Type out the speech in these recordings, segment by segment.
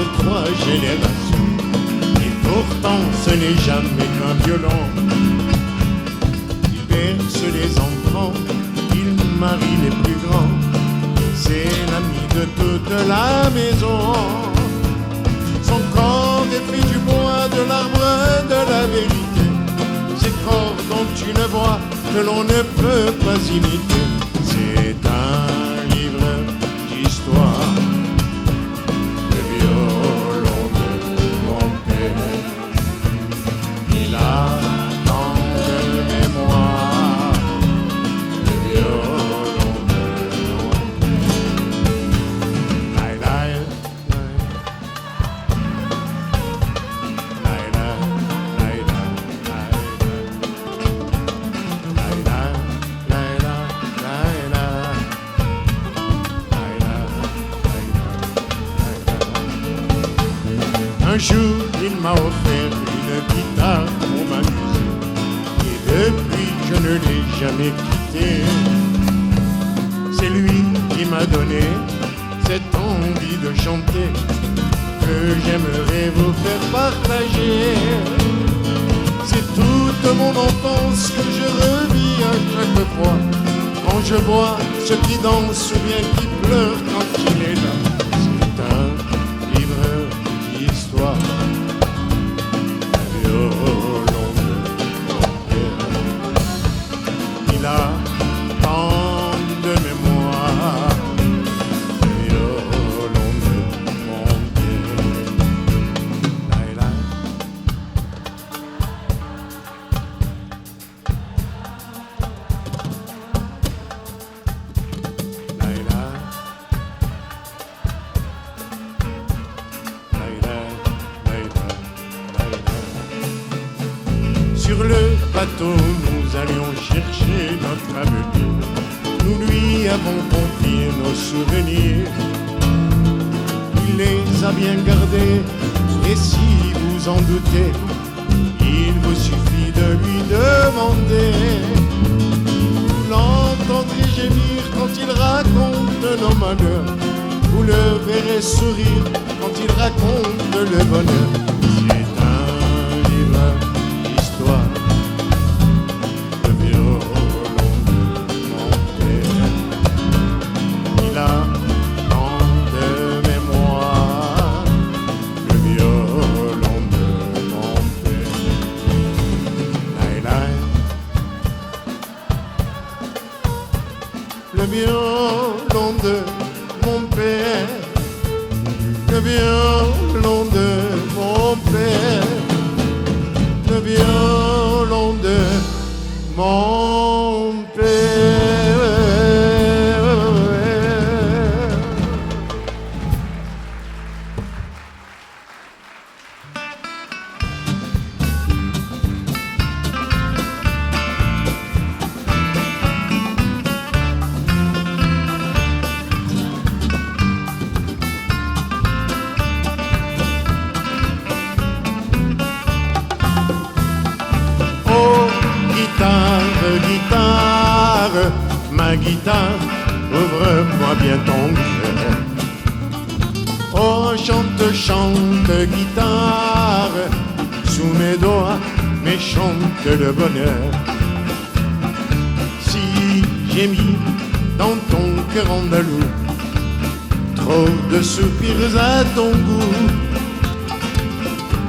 de 3 générations. Et pourtant ce n'est jamais qu'un violon. Il berce les enfants, il marie les plus grands. C'est l'ami de toute la maison. Son corps est fait du bois, de l'arbre, de la vérité. Ces corps dont une voix que l'on ne peut pas imiter. C'est un livre d'histoire, le violon de mon père. Il a tant de mémoire, le violon de mon père. Laï, laï, laï, laï, un jour, il m'a offert une guitare pour m'amuser. Et depuis, je ne l'ai jamais quitté. C'est lui qui m'a donné cette envie de chanter que j'aimerais vous faire partager. C'est toute mon enfance que je revis à chaque fois. Quand je vois ceux qui dansent ou bien qui pleurent quand il est là. C'est un livre d'histoire, un violon de mon père. Il a tant de mémoire, le violon de mon père. Laï, laï. Sur le bateau, nous allions chercher notre avenir. Nous lui avons confié nos souvenirs. Il les a bien gardés, et si vous en doutez, il vous suffit de lui demander. Vous l'entendrez gémir quand il raconte nos malheurs. Vous le verrez sourire quand il raconte le bonheur. C'est un livre d'histoire, le violon de mon père. Il a tant de mémoire, le violon de mon père. Laï, laï. Le violon de mon père, le violon de mon père, le violon de mon père. Guitare, ma guitare, ouvre-moi bien ton cœur. Oh, chante, chante, guitare, sous mes doigts, mais chante le bonheur. Si j'ai mis dans ton cœur andalou trop de soupirs à ton goût,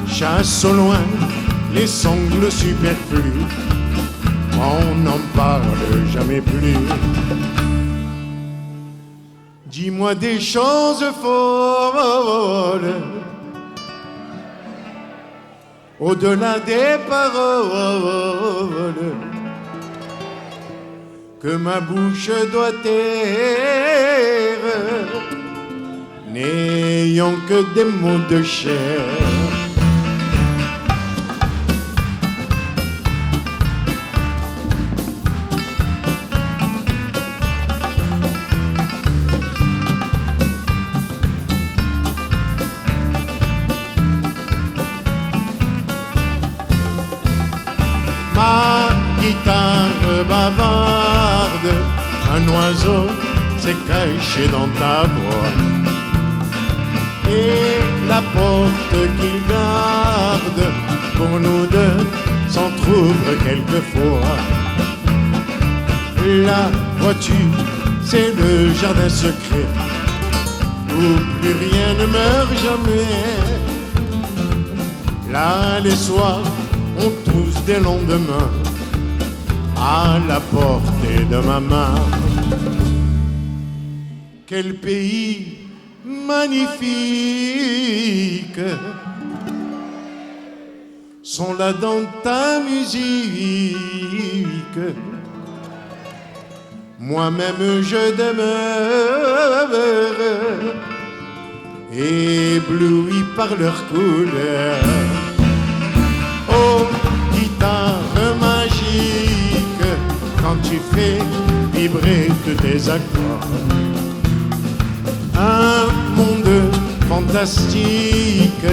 chasse au loin les sanglots superflus. On n'en parle jamais plus. Dis-moi des choses folles, au-delà des paroles, que ma bouche doit taire, n'ayant que des mots de chair. Ma guitare bavarde, un oiseau s'est caché dans ta voix. Et la porte qu'il garde pour nous deux s'entr'ouvre quelquefois. Là, vois-tu, c'est le jardin secret où plus rien ne meurt jamais. Là, les soirs ont tous des lendemains à la portée de ma main. Quel pays magnifique sont là dans ta musique. Moi-même je demeure ébloui par leur couleur. Oh, guitare magique, quand tu fais vibrer tous tes accords, un monde fantastique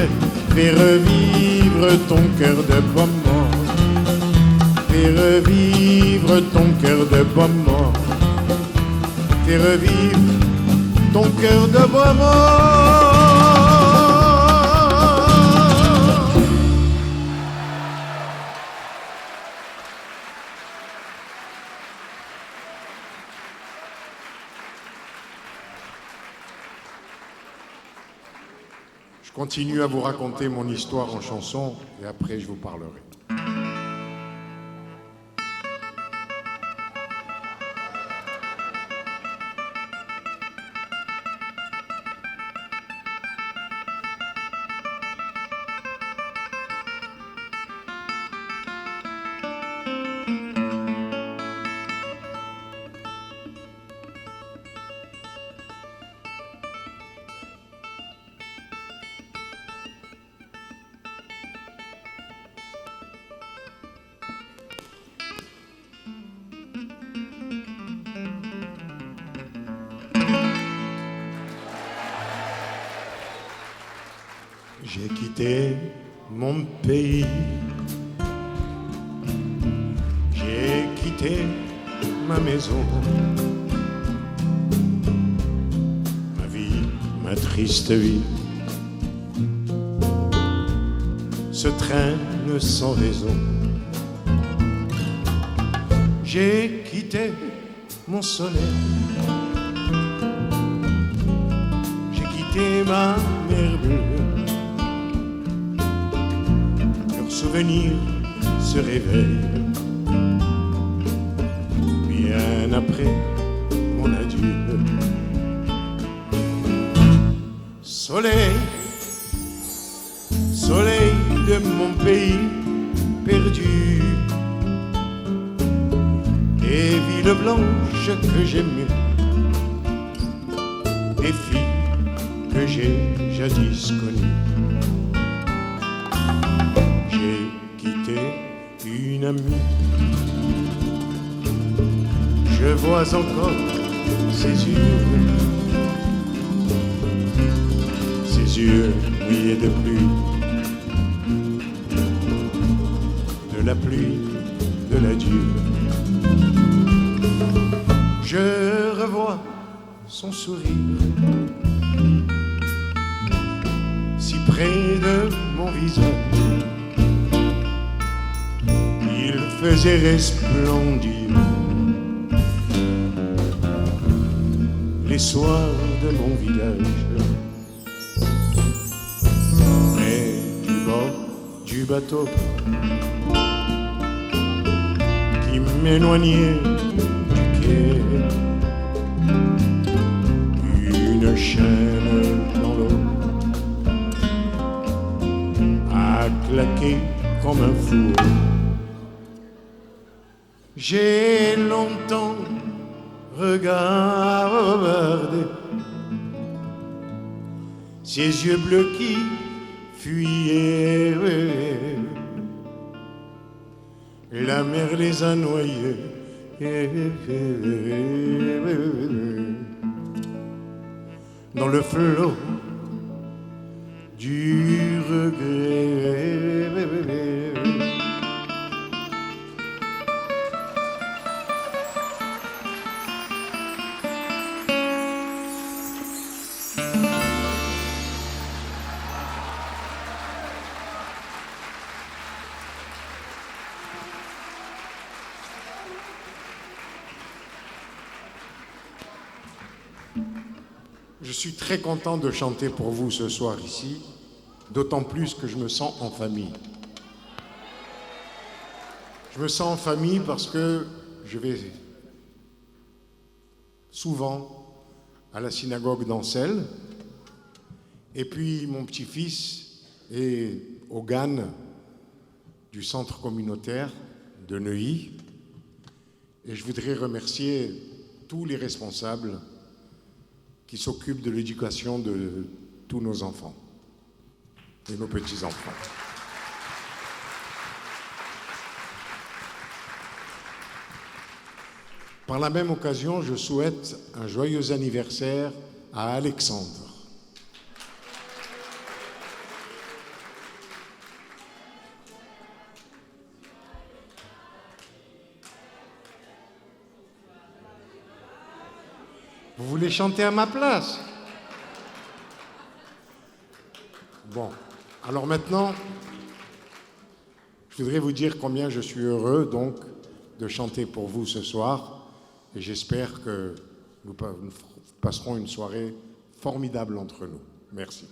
fait revivre ton cœur de bois mort, fait revivre ton cœur de bois mort, fait revivre ton cœur de bois mort. Je continue à vous raconter mon histoire en chanson et après je vous parlerai. J'ai quitté mon pays, j'ai quitté ma maison, ma vie, ma triste vie se traîne sans raison. J'ai quitté mon soleil, j'ai quitté ma mer bleue. Souvenir se réveille bien après mon adieu. Soleil, soleil de mon pays perdu, des villes blanches que j'aimais, des filles que j'ai jadis connues. Une amie, je vois encore ses yeux mouillés de pluie, de la pluie, de l'adieu. Je revois son sourire si près de mon visage. Faisait resplendir les soirs de mon village, près du bord du bateau qui m'éloignait du quai. Une chaîne dans l'eau a claqué comme un four. J'ai longtemps regardé ces yeux bleus qui fuyaient. La mer les a noyés. Dans le flot du regret. Je suis très content de chanter pour vous ce soir ici, d'autant plus que je me sens en famille. Je me sens en famille parce que je vais souvent à la synagogue d'Ancel, et puis mon petit-fils est au GAN du centre communautaire de Neuilly, et je voudrais remercier tous les responsables qui s'occupent de l'éducation de tous nos enfants et nos petits-enfants. Par la même occasion, je souhaite un joyeux anniversaire à Alexandre. Vous voulez chanter à ma place? Bon, alors maintenant, je voudrais vous dire combien je suis heureux donc de chanter pour vous ce soir. Et j'espère que nous passerons une soirée formidable entre nous. Merci.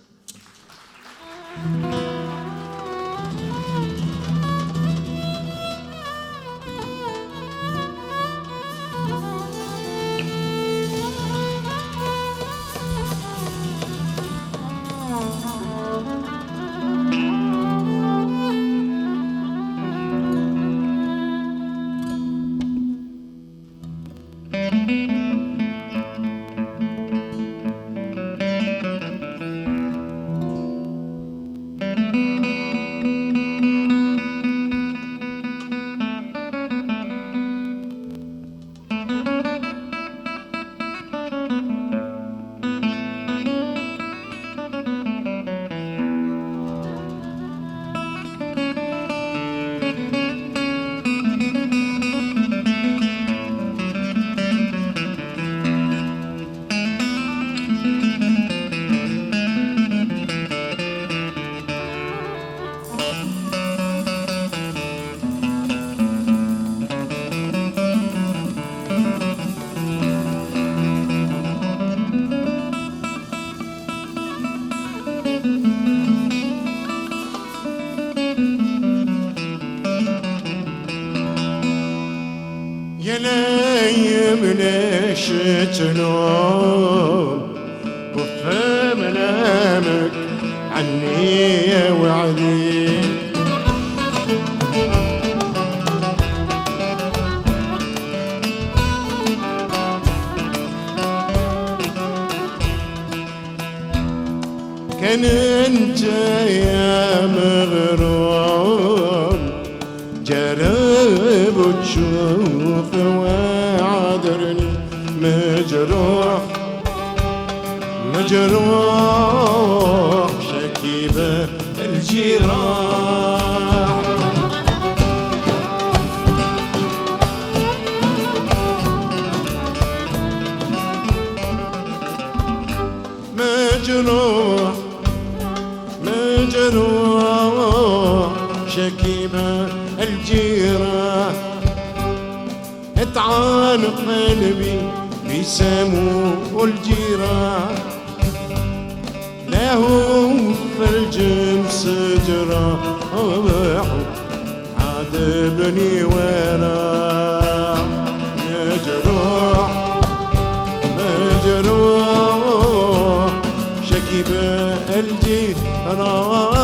شتلون وفى منامك عني وعدي كان انت يا مغرور جرب وتشوف وعذرني مجروح مجروح شكيبة الجراح مجروح مجروح شكيبة الجراح اتعان قلبي بسمو الجراح له في الجنس جراح عذبني وراح مجروح مجروح شكيب الجراح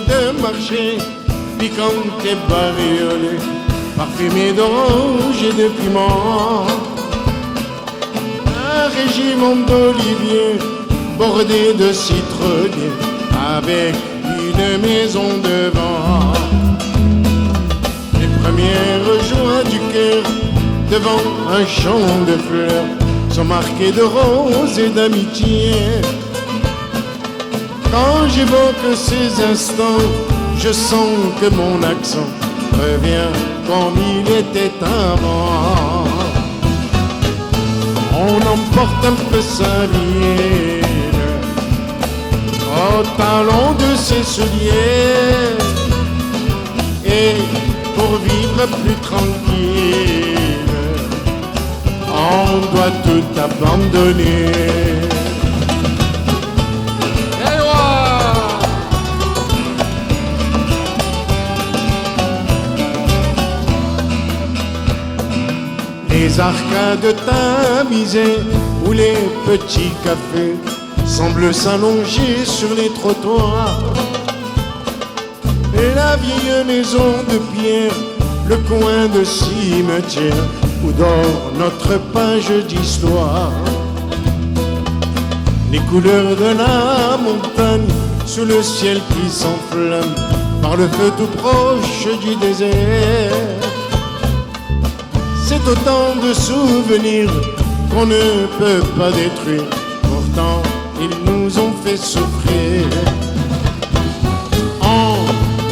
de marcher, piquant et bariolé, parfumé d'orange et de piment. Un régiment d'oliviers bordé de citronniers, avec une maison devant. Les premières joies du cœur devant un champ de fleurs sont marquées de roses et d'amitié. Quand j'évoque ces instants, je sens que mon accent revient comme il était avant. On emporte un peu sa ville, au talon de ses souliers. Et pour vivre plus tranquille, on doit tout abandonner. Les arcades tamisées où les petits cafés semblent s'allonger sur les trottoirs, et la vieille maison de pierre, le coin de cimetière où dort notre page d'histoire. Les couleurs de la montagne sous le ciel qui s'enflamme par le feu tout proche du désert. C'est autant de souvenirs qu'on ne peut pas détruire. Pourtant, ils nous ont fait souffrir. On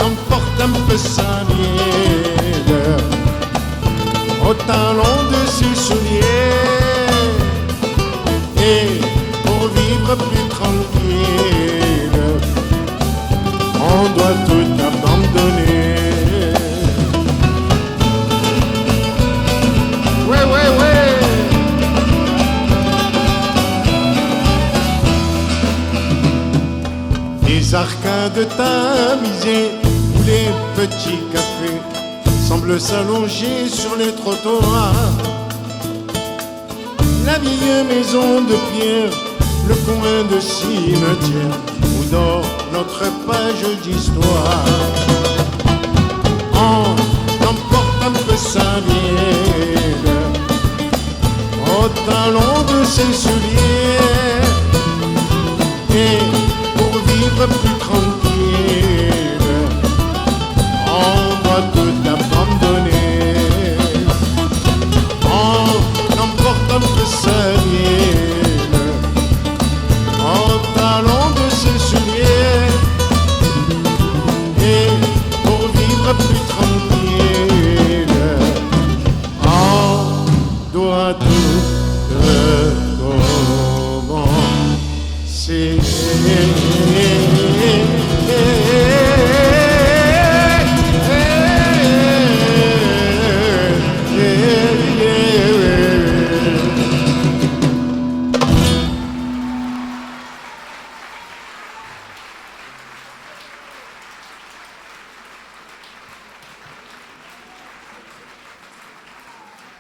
emporte un peu sa vie au talon de ses souliers. Et pour vivre plus tranquille, on doit tout abandonner. Les arcades tamisées où les petits cafés semblent s'allonger sur les trottoirs. La vieille maison de pierre, le coin de cimetière où dort notre page d'histoire. On emporte un peu sa vie au talon de ses souliers. Et pour vivre plus tranquille, on doit tout abandonner. On emporte un peu sa vie au talon de ses souliers. Et pour vivre plus tranquille, on doit tout recommencer.